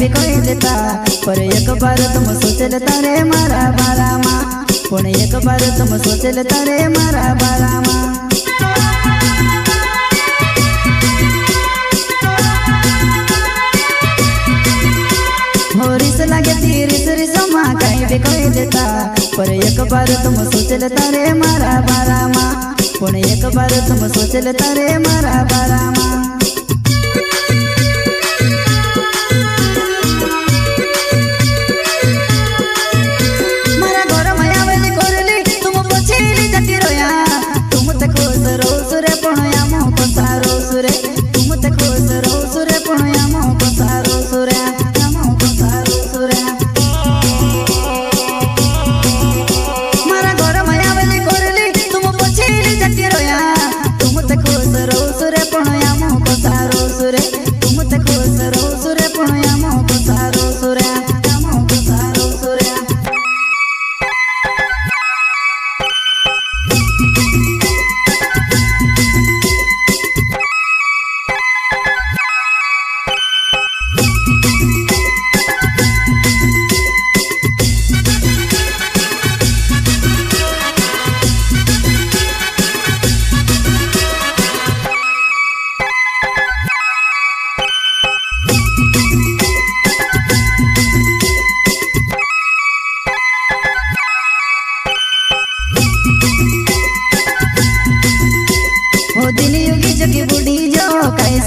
भी कोई देता पर एक बार तुम सोच लेता रे मारा बारा माँ पण एक बार तुम सोच लेता रे मारा बारा माँ रिस लागे ती रिस रिस माँ कहीं भी कोई देता पर एक बार तुम सोच लेता रे मारा बारा माँ पण एक बार तुम सोच लेता रे मारा बारा माँ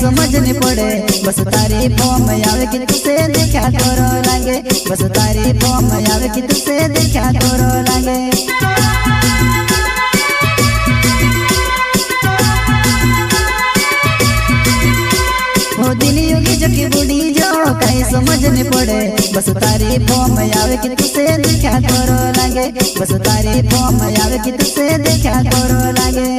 समझ नहीं पड़े बस तारी फॉर्म आवे कि तुसे देखा तोरो लागे बस तारी फॉर्म आवे कि तुसे देखा तोरो लागे हो दिल योगी जो की बूढ़ी जो कहीं समझ नहीं पड़े बस तारी फॉर्म आवे कि तुसे देखा तोरो लागे बस तारी फॉर्म आवे कि तुसे देखा तोरो लागे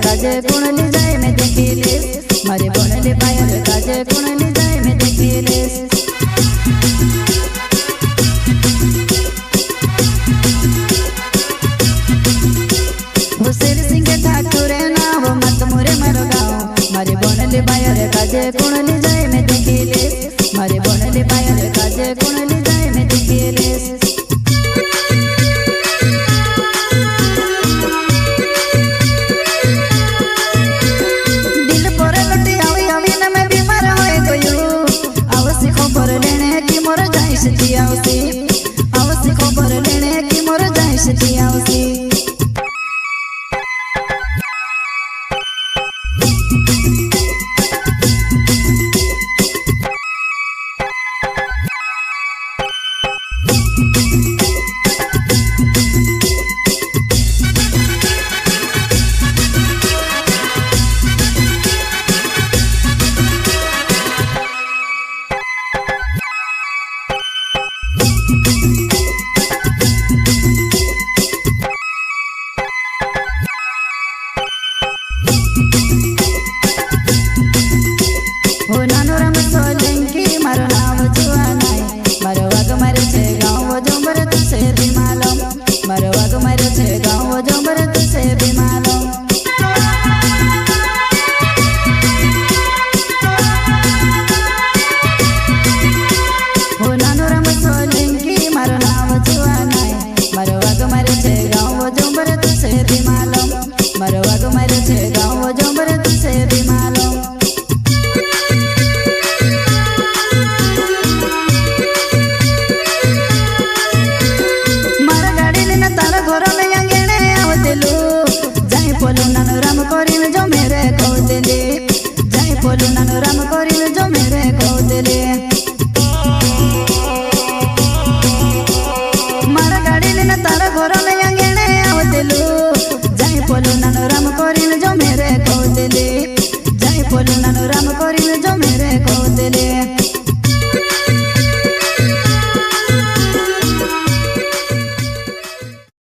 काजे कुणली जाए में देखिले मारे बनले बायर काजे कुणली जाए में देखिले हुसैन सिंह ठाकुर नाव मत मोरे मारो गाँव मारे बनले बायर काजे कुणली जाए में देखिले मारे बनले बायर काजे कुणली जाए में देखिले आवसी खबर लेने की मोर जाइसती आवसी दिलू जाई पोलो नानो राम कोरिन जो मेरे को दिली जाई पोलो